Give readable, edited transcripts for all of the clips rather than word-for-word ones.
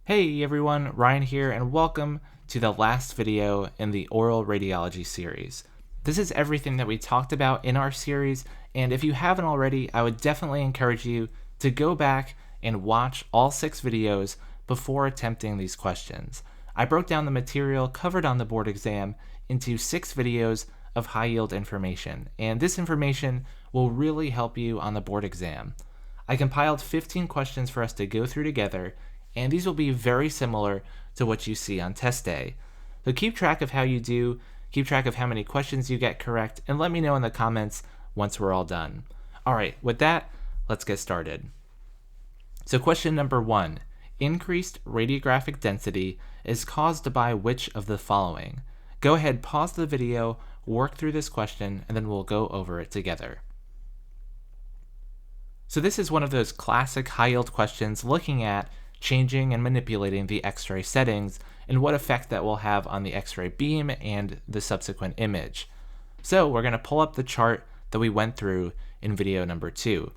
Hey everyone, Ryan here, and welcome to the last video in the oral radiology series. This is everything that we talked about in our series, and if you haven't already, I would definitely encourage you to go back and watch all 6 videos before attempting these questions. I broke down the material covered on the board exam into 6 videos of high-yield information, and this information will really help you on the board exam. I compiled 15 questions for us to go through together, and these will be very similar to what you see on test day. So keep track of how you do, keep track of how many questions you get correct, and let me know in the comments once we're all done. Alright, with that, let's get started. So question number 1, increased radiographic density is caused by which of the following? Go ahead, pause the video, work through this question, and then we'll go over it together. So this is one of those classic high-yield questions looking at changing and manipulating the X-ray settings and what effect that will have on the X-ray beam and the subsequent image. So we're going to pull up the chart that we went through in video number 2.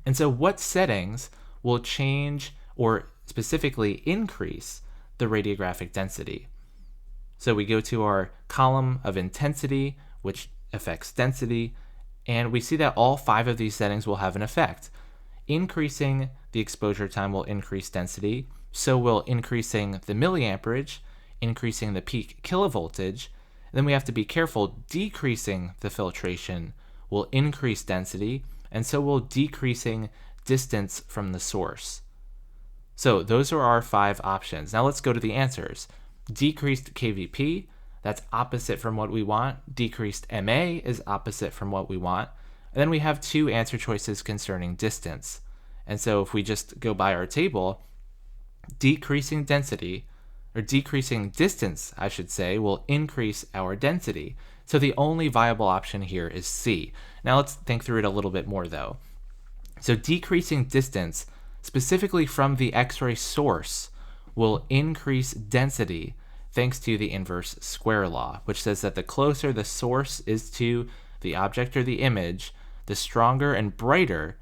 And so what settings will change or specifically increase the radiographic density? So we go to our column of intensity, which affects density, and we see that all 5 of these settings will have an effect. Increasing the exposure time will increase density, so will increasing the milliamperage, increasing the peak kilovoltage. And then we have to be careful, decreasing the filtration will increase density, and so will decreasing distance from the source. So those are our 5 options. Now let's go to the answers. Decreased kVp, that's opposite from what we want. Decreased MA is opposite from what we want. And then we have 2 answer choices concerning distance. And so if we just go by our table, decreasing density, or decreasing distance, I should say, will increase our density. So the only viable option here is C. Now let's think through it a little bit more though. So decreasing distance, specifically from the X-ray source, will increase density thanks to the inverse square law, which says that the closer the source is to the object or the image, the stronger and brighter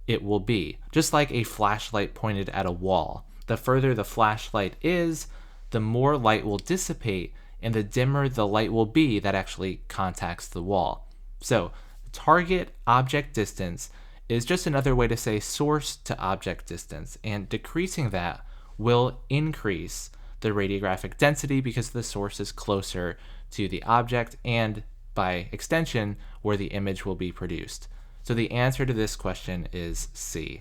it will be, just like a flashlight pointed at a wall. The further the flashlight is, the more light will dissipate, and the dimmer the light will be that actually contacts the wall. So, target object distance is just another way to say source to object distance, and decreasing that will increase the radiographic density because the source is closer to the object and, by extension, where the image will be produced. So the answer to this question is C.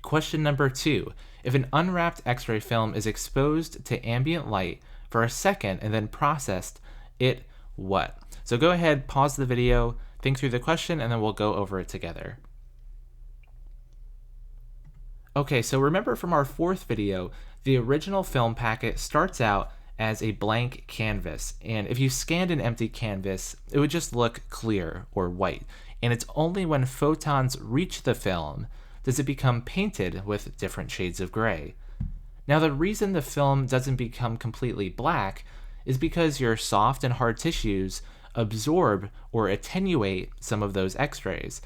Question number 2. If an unwrapped X-ray film is exposed to ambient light for a second and then processed, it what? So go ahead, pause the video, think through the question, and then we'll go over it together. Okay, so remember from our 4th video, the original film packet starts out as a blank canvas, and if you scanned an empty canvas, it would just look clear or white. And it's only when photons reach the film does it become painted with different shades of gray. Now the reason the film doesn't become completely black is because your soft and hard tissues absorb or attenuate some of those X-rays.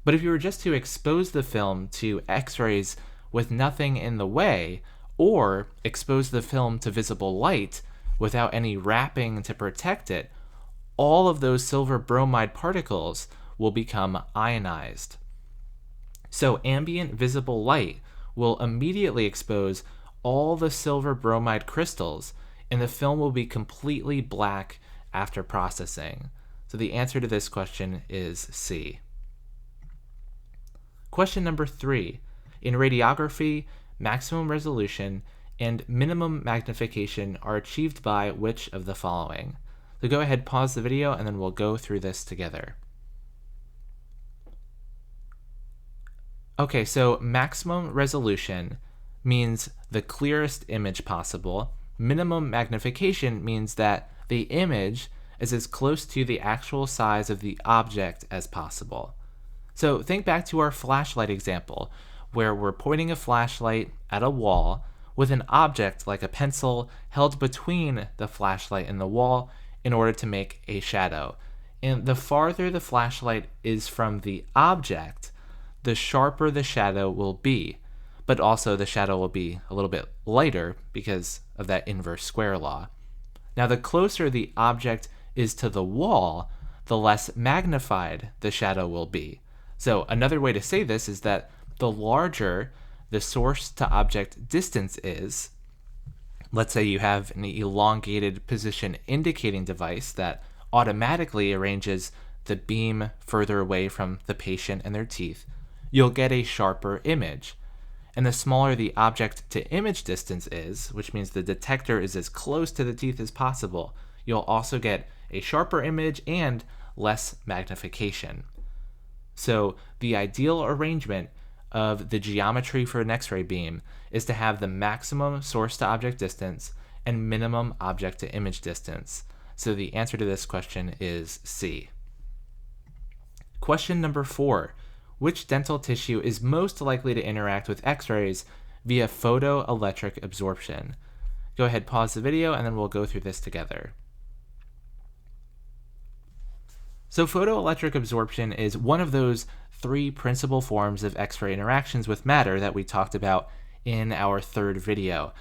But if you were just to expose the film to X-rays with nothing in the way, or expose the film to visible light without any wrapping to protect it, all of those silver bromide particles will become ionized. So ambient visible light will immediately expose all the silver bromide crystals, and the film will be completely black after processing. So the answer to this question is C. Question number 3. In radiography, maximum resolution and minimum magnification are achieved by which of the following? So go ahead, pause the video, and then we'll go through this together. Okay, so maximum resolution means the clearest image possible. Minimum magnification means that the image is as close to the actual size of the object as possible. So think back to our flashlight example, where we're pointing a flashlight at a wall with an object like a pencil held between the flashlight and the wall in order to make a shadow. And the farther the flashlight is from the object, the sharper the shadow will be. but also the shadow will be a little bit lighter because of that inverse square law. Now, the closer the object is to the wall, the less magnified the shadow will be. So another way to say this is that the larger the source to object distance is, let's say you have an elongated position indicating device that automatically arranges the beam further away from the patient and their teeth, you'll get a sharper image. And the smaller the object to image distance is, which means the detector is as close to the teeth as possible, you'll also get a sharper image and less magnification. So the ideal arrangement of the geometry for an X-ray beam is to have the maximum source to object distance and minimum object to image distance. So the answer to this question is C. Question number 4. Which dental tissue is most likely to interact with X-rays via photoelectric absorption? Go ahead, pause the video, and then we'll go through this together. So photoelectric absorption is one of those 3 principal forms of X-ray interactions with matter that we talked about in our 3rd video.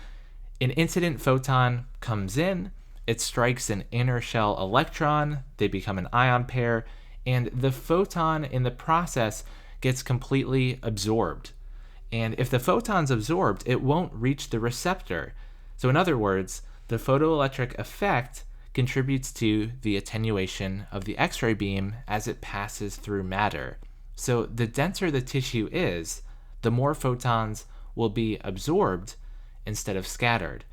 An incident photon comes in, it strikes an inner shell electron, they become an ion pair, and the photon in the process gets completely absorbed. And if the photon's absorbed, it won't reach the receptor. So in other words, the photoelectric effect contributes to the attenuation of the X-ray beam as it passes through matter. So the denser the tissue is, the more photons will be absorbed instead of scattered.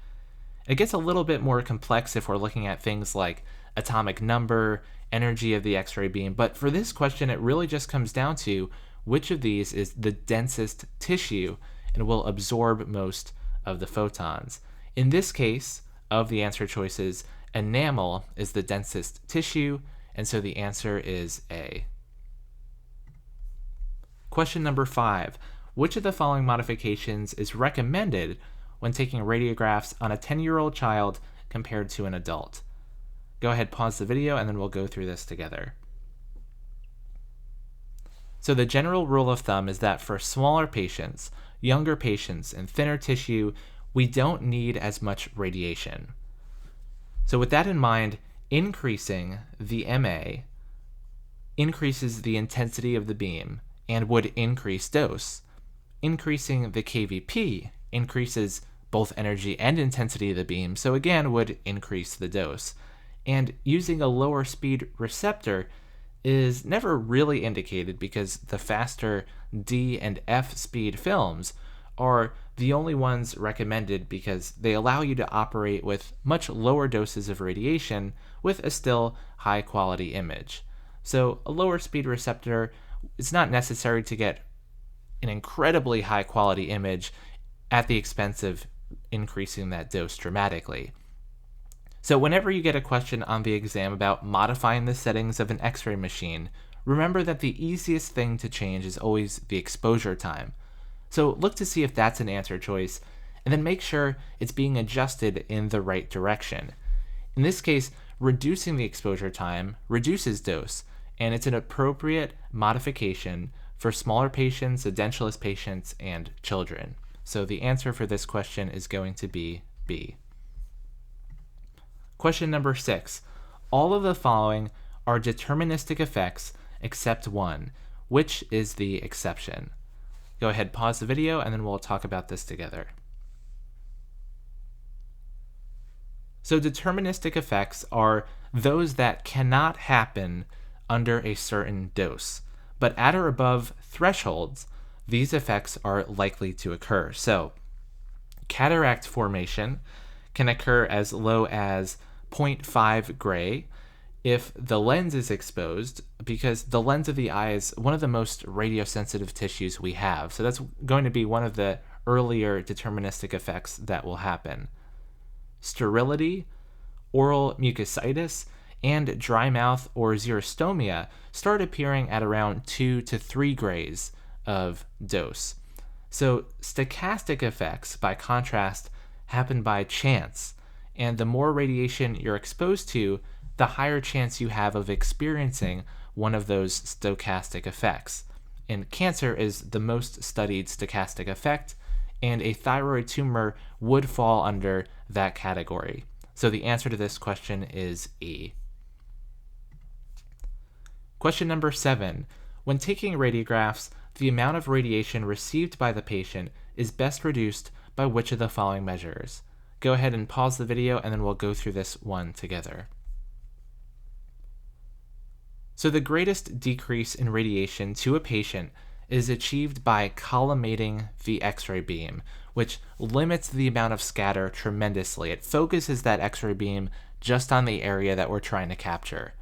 It gets a little bit more complex if we're looking at things like atomic number, energy of the X-ray beam, but for this question it really just comes down to which of these is the densest tissue and will absorb most of the photons. In this case, of the answer choices, enamel is the densest tissue, and so the answer is A. Question number 5. Which of the following modifications is recommended when taking radiographs on a 10-year-old child compared to an adult? Go ahead, pause the video, and then we'll go through this together. So the general rule of thumb is that for smaller patients, younger patients, and thinner tissue, we don't need as much radiation. So with that in mind, increasing the MA increases the intensity of the beam and would increase dose. Increasing the KVP increases both energy and intensity of the beam, so again would increase the dose. And using a lower speed receptor is never really indicated because the faster D and F speed films are the only ones recommended because they allow you to operate with much lower doses of radiation with a still high quality image. So a lower speed receptor, it's not necessary to get an incredibly high quality image at the expense of increasing that dose dramatically. So whenever you get a question on the exam about modifying the settings of an X-ray machine, remember that the easiest thing to change is always the exposure time. So look to see if that's an answer choice, and then make sure it's being adjusted in the right direction. In this case, reducing the exposure time reduces dose, and it's an appropriate modification for smaller patients, edentulous patients, and children. So the answer for this question is going to be B. Question number 6. All of the following are deterministic effects except one. Which is the exception? Go ahead, pause the video, and then we'll talk about this together. So deterministic effects are those that cannot happen under a certain dose, but at or above thresholds, these effects are likely to occur. So cataract formation can occur as low as 0.5 gray if the lens is exposed, because the lens of the eye is one of the most radiosensitive tissues we have. So that's going to be one of the earlier deterministic effects that will happen. Sterility, oral mucositis, and dry mouth or xerostomia start appearing at around 2 to 3 grays of dose. So stochastic effects, by contrast, happen by chance, and the more radiation you're exposed to, the higher chance you have of experiencing one of those stochastic effects. And cancer is the most studied stochastic effect, and a thyroid tumor would fall under that category. So the answer to this question is E. Question number 7. When taking radiographs, the amount of radiation received by the patient is best reduced by which of the following measures? Go ahead and pause the video and then we'll go through this one together. So the greatest decrease in radiation to a patient is achieved by collimating the X-ray beam, which limits the amount of scatter tremendously. It focuses that X-ray beam just on the area that we're trying to capture.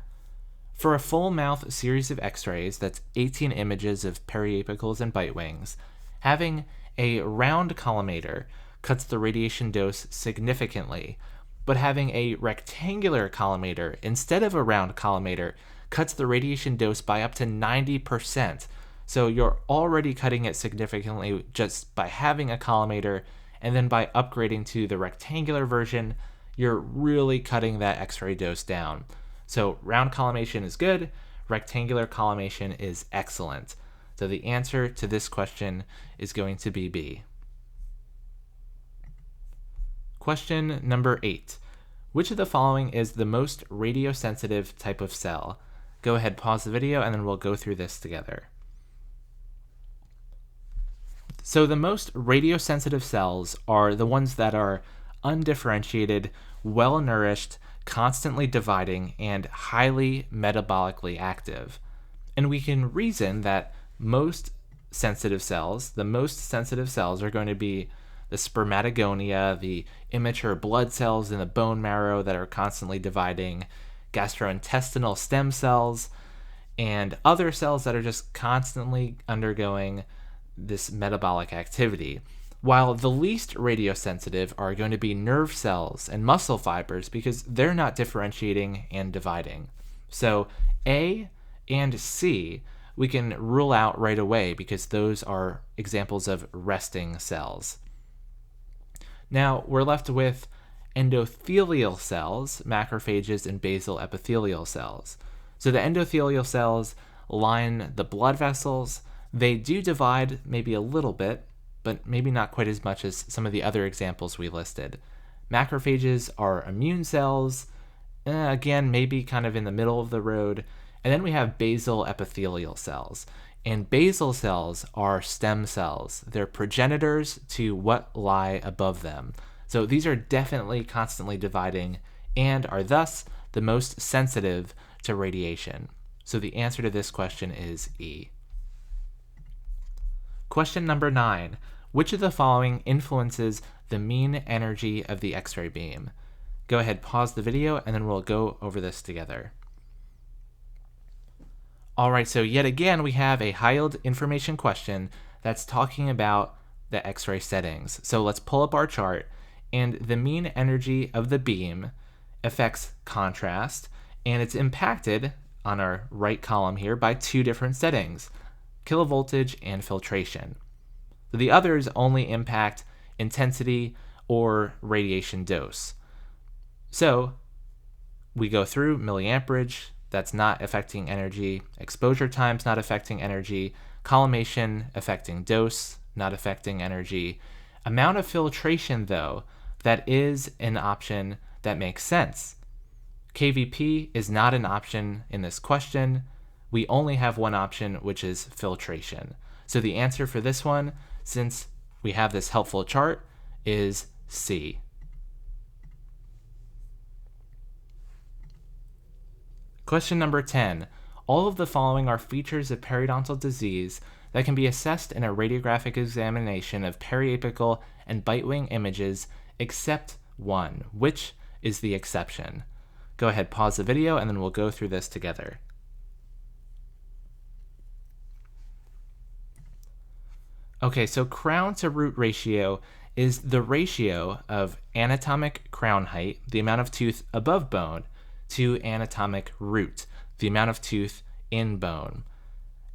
For a full mouth series of X-rays, that's 18 images of periapicals and bite wings, having a round collimator cuts the radiation dose significantly, but having a rectangular collimator instead of a round collimator cuts the radiation dose by up to 90%. So you're already cutting it significantly just by having a collimator, and then by upgrading to the rectangular version, you're really cutting that X-ray dose down. So round collimation is good, rectangular collimation is excellent. So the answer to this question is going to be B. Question number 8. Which of the following is the most radiosensitive type of cell? Go ahead, pause the video, and then we'll go through this together. So the most radiosensitive cells are the ones that are undifferentiated, well-nourished, constantly dividing, and highly metabolically active. And we can reason that the most sensitive cells are going to be the spermatogonia, the immature blood cells in the bone marrow that are constantly dividing, gastrointestinal stem cells, and other cells that are just constantly undergoing this metabolic activity. While the least radiosensitive are going to be nerve cells and muscle fibers because they're not differentiating and dividing. So A and C we can rule out right away because those are examples of resting cells. Now we're left with endothelial cells, macrophages, and basal epithelial cells. So the endothelial cells line the blood vessels. They do divide maybe a little bit, but maybe not quite as much as some of the other examples we listed. Macrophages are immune cells, again, maybe kind of in the middle of the road. And then we have basal epithelial cells. And basal cells are stem cells. They're progenitors to what lie above them. So these are definitely constantly dividing and are thus the most sensitive to radiation. So the answer to this question is E. Question number 9. Which of the following influences the mean energy of the X-ray beam? Go ahead, pause the video, and then we'll go over this together. All right, so yet again, we have a high-yield information question that's talking about the X-ray settings. So let's pull up our chart, and the mean energy of the beam affects contrast, and it's impacted on our right column here by two different settings, kilovoltage and filtration. The others only impact intensity or radiation dose. So we go through milliamperage, that's not affecting energy, exposure time's not affecting energy, collimation affecting dose, not affecting energy. Amount of filtration, though, that is an option that makes sense. KVP is not an option in this question. We only have one option, which is filtration. So the answer for this one, since we have this helpful chart, is C. Question number 10. All of the following are features of periodontal disease that can be assessed in a radiographic examination of periapical and bite wing images except one. Which is the exception? Go ahead, pause the video, and then we'll go through this together. Okay, so crown to root ratio is the ratio of anatomic crown height, the amount of tooth above bone, to anatomic root, the amount of tooth in bone.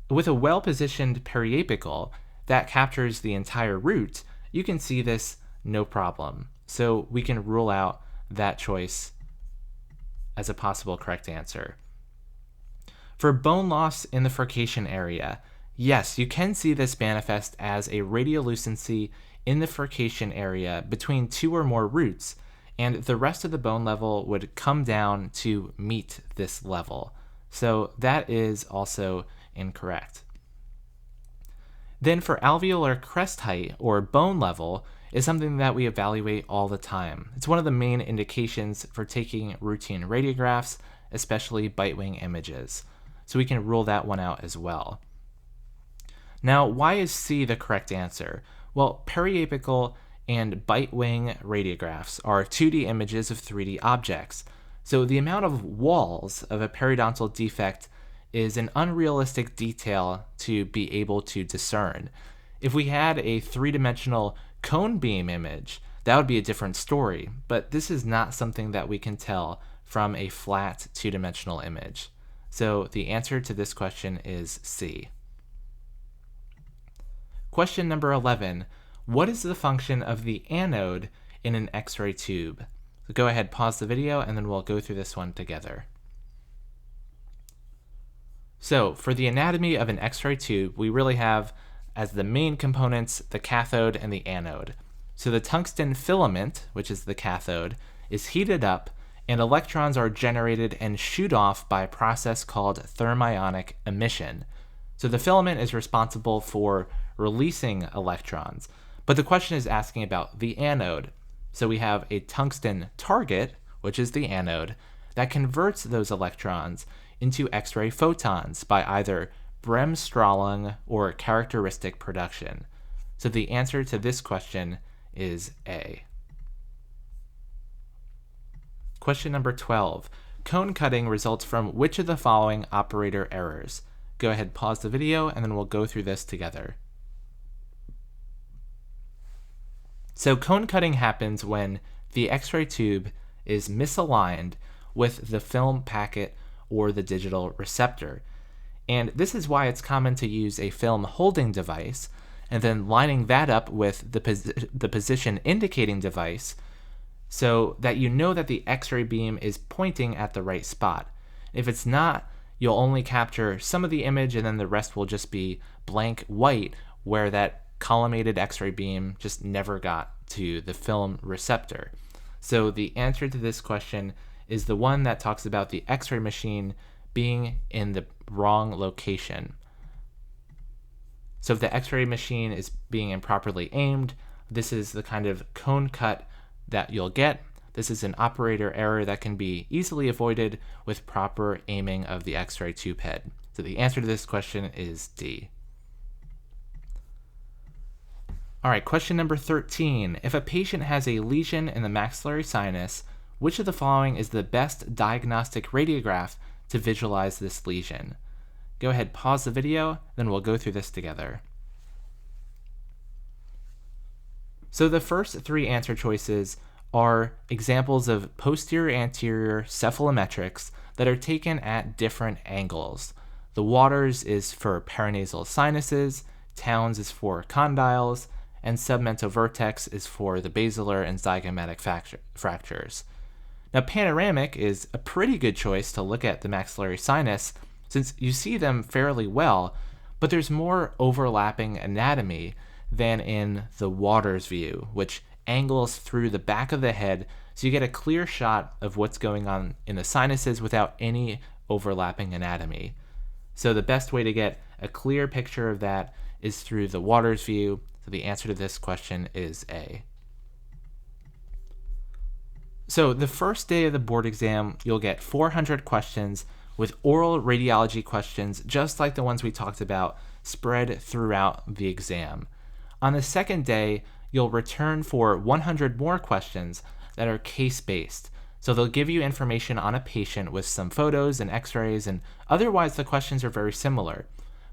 With a well-positioned periapical that captures the entire root, you can see this no problem. So we can rule out that choice as a possible correct answer. For bone loss in the furcation area, yes, you can see this manifest as a radiolucency in the furcation area between two or more roots, and the rest of the bone level would come down to meet this level. So that is also incorrect. Then for alveolar crest height, or bone level, is something that we evaluate all the time. It's one of the main indications for taking routine radiographs, especially bite wing images. So we can rule that one out as well. Now, why is C the correct answer? Well, periapical and bite wing radiographs are 2D images of 3D objects. So the amount of walls of a periodontal defect is an unrealistic detail to be able to discern. If we had a three-dimensional cone beam image, that would be a different story, but this is not something that we can tell from a flat two-dimensional image. So the answer to this question is C. Question number 11. What is the function of the anode in an X-ray tube? So go ahead, pause the video, and then we'll go through this one together. So for the anatomy of an X-ray tube, we really have as the main components the cathode and the anode. So the tungsten filament, which is the cathode, is heated up and electrons are generated and shoot off by a process called thermionic emission. So the filament is responsible for releasing electrons, but the question is asking about the anode. So we have a tungsten target, which is the anode, that converts those electrons into X-ray photons by either Bremsstrahlung or characteristic production. So the answer to this question is A. Question number 12. Cone cutting results from which of the following operator errors? Go ahead, pause the video, and then we'll go through this together. So cone cutting happens when the X-ray tube is misaligned with the film packet or the digital receptor. And this is why it's common to use a film holding device and then lining that up with the position indicating device so that you know that the X-ray beam is pointing at the right spot. If it's not, you'll only capture some of the image and then the rest will just be blank white where that collimated X-ray beam just never got to the film receptor. So the answer to this question is the one that talks about the X-ray machine being in the wrong location. So if the X-ray machine is being improperly aimed, this is the kind of cone cut that you'll get. This is an operator error that can be easily avoided with proper aiming of the X-ray tube head. So the answer to this question is D. All right, question number 13. If a patient has a lesion in the maxillary sinus, which of the following is the best diagnostic radiograph to visualize this lesion? Go ahead, pause the video, then we'll go through this together. So the first three answer choices are examples of posterior-anterior cephalometrics that are taken at different angles. The Waters is for paranasal sinuses, Towns is for condyles, and submentovertex is for the basilar and zygomatic fractures. Now, panoramic is a pretty good choice to look at the maxillary sinus since you see them fairly well, but there's more overlapping anatomy than in the Waters view, which angles through the back of the head so you get a clear shot of what's going on in the sinuses without any overlapping anatomy. So the best way to get a clear picture of that is through the Waters view. So the answer to this question is A. So the first day of the board exam, you'll get 400 questions with oral radiology questions just like the ones we talked about spread throughout the exam. On the second day, you'll return for 100 more questions that are case-based. So they'll give you information on a patient with some photos and x-rays, and otherwise the questions are very similar.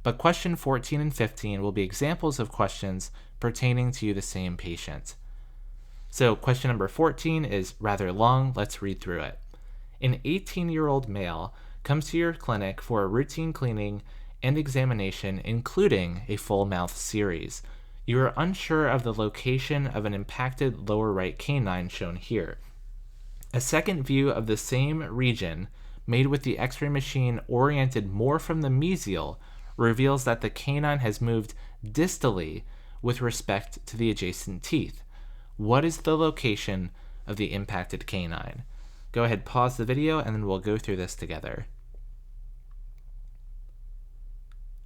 But question 14 and 15 will be examples of questions pertaining to the same patient. So question number 14 is rather long. Let's read through it. An 18-year-old male comes to your clinic for a routine cleaning and examination, including a full mouth series. You are unsure of the location of an impacted lower right canine shown here. A second view of the same region, made with the X-ray machine oriented more from the mesial, reveals that the canine has moved distally with respect to the adjacent teeth? What is the location of the impacted canine? Go ahead, pause the video, and then we'll go through this together.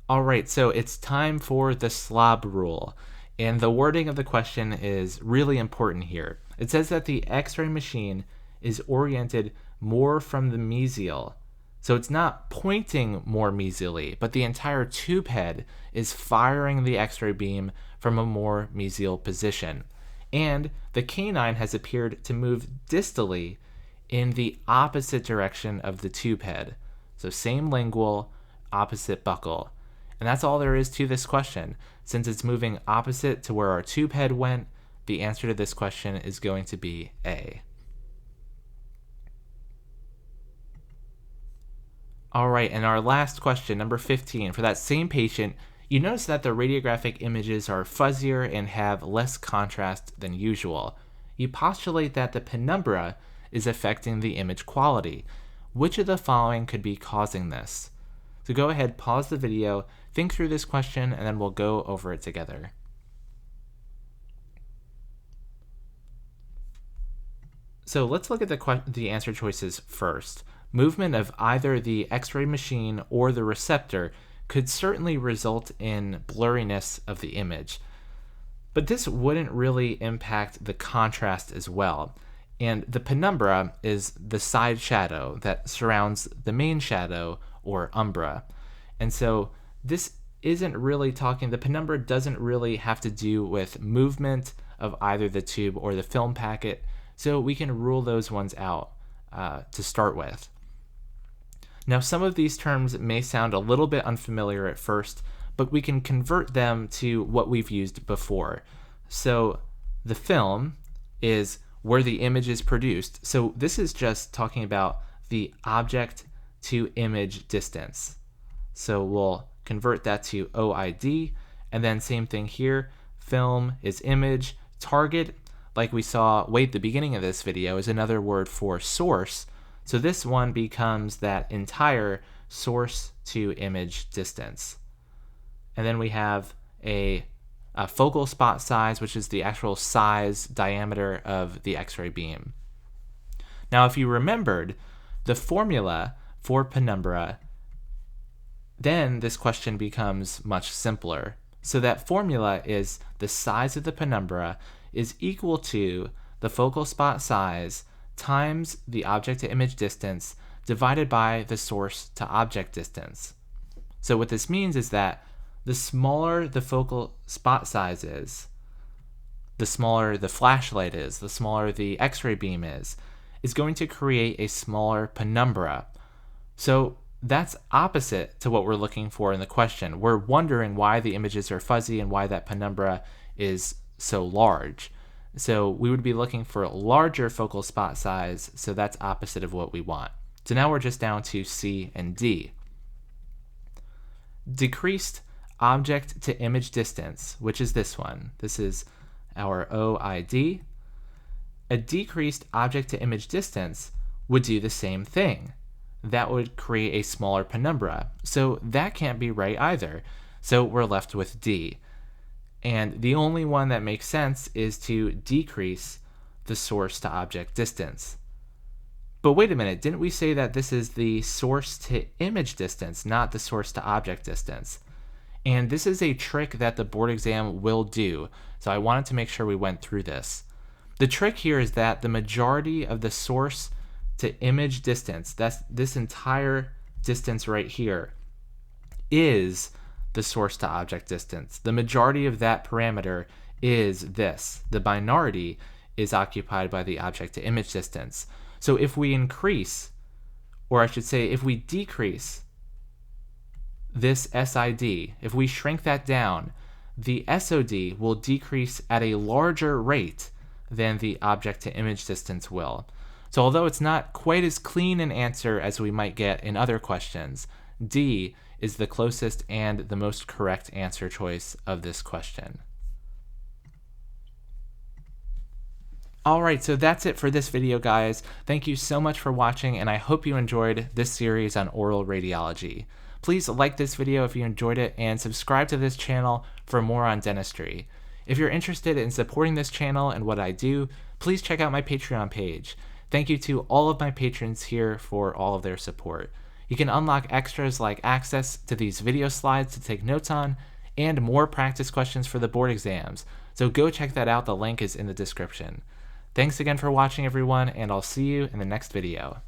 Alright, so it's time for the slob rule, and the wording of the question is really important here. It says that the X-ray machine is oriented more from the mesial. So it's not pointing more mesially, but the entire tube head is firing the X-ray beam from a more mesial position. And the canine has appeared to move distally in the opposite direction of the tube head. So same lingual, opposite buccal. And that's all there is to this question. Since it's moving opposite to where our tube head went, the answer to this question is going to be A. All right, and our last question, number 15, for that same patient, you notice that the radiographic images are fuzzier and have less contrast than usual. You postulate that the penumbra is affecting the image quality. Which of the following could be causing this? So go ahead, pause the video, think through this question, and then we'll go over it together. So let's look at the answer choices first. Movement of either the X-ray machine or the receptor could certainly result in blurriness of the image. But this wouldn't really impact the contrast as well. And the penumbra is the side shadow that surrounds the main shadow or umbra. And so this isn't really talking, the penumbra doesn't really have to do with movement of either the tube or the film packet. So we can rule those ones out to start with. Now, some of these terms may sound a little bit unfamiliar at first, but we can convert them to what we've used before. So the film is where the image is produced. So this is just talking about the object to image distance. So we'll convert that to OID, and then same thing here. Film is image. Target, like we saw way at the beginning of this video, is another word for source. So this one becomes that entire source to image distance. And then we have a focal spot size, which is the actual size, diameter of the X-ray beam. Now, if you remembered the formula for penumbra, then this question becomes much simpler. So that formula is the size of the penumbra is equal to the focal spot size times the object to image distance divided by the source to object distance. So what this means is that the smaller the focal spot size is, the smaller the flashlight is, the smaller the X-ray beam is going to create a smaller penumbra. So that's opposite to what we're looking for in the question. We're wondering why the images are fuzzy and why that penumbra is so large. So we would be looking for a larger focal spot size, so that's opposite of what we want. So now we're just down to C and D. Decreased object to image distance, which is this one. This is our OID. A decreased object to image distance would do the same thing. That would create a smaller penumbra. So that can't be right either. So we're left with D. And the only one that makes sense is to decrease the source to object distance. But wait a minute, didn't we say that this is the source to image distance, not the source to object distance? And this is a trick that the board exam will do, so I wanted to make sure we went through this. The trick here is that the majority of the source to image distance, that's this entire distance right here, is the source to object distance. The majority of that parameter is this. The minority is occupied by the object to image distance. So if we increase, or I should say if we decrease this SID, if we shrink that down, the SOD will decrease at a larger rate than the object to image distance will. So although it's not quite as clean an answer as we might get in other questions, D is the closest and the most correct answer choice of this question. Alright, so that's it for this video, guys. Thank you so much for watching, and I hope you enjoyed this series on oral radiology. Please like this video if you enjoyed it, and subscribe to this channel for more on dentistry. If you're interested in supporting this channel and what I do, please check out my Patreon page. Thank you to all of my patrons here for all of their support. You can unlock extras like access to these video slides to take notes on, and more practice questions for the board exams. So go check that out, the link is in the description. Thanks again for watching everyone, and I'll see you in the next video.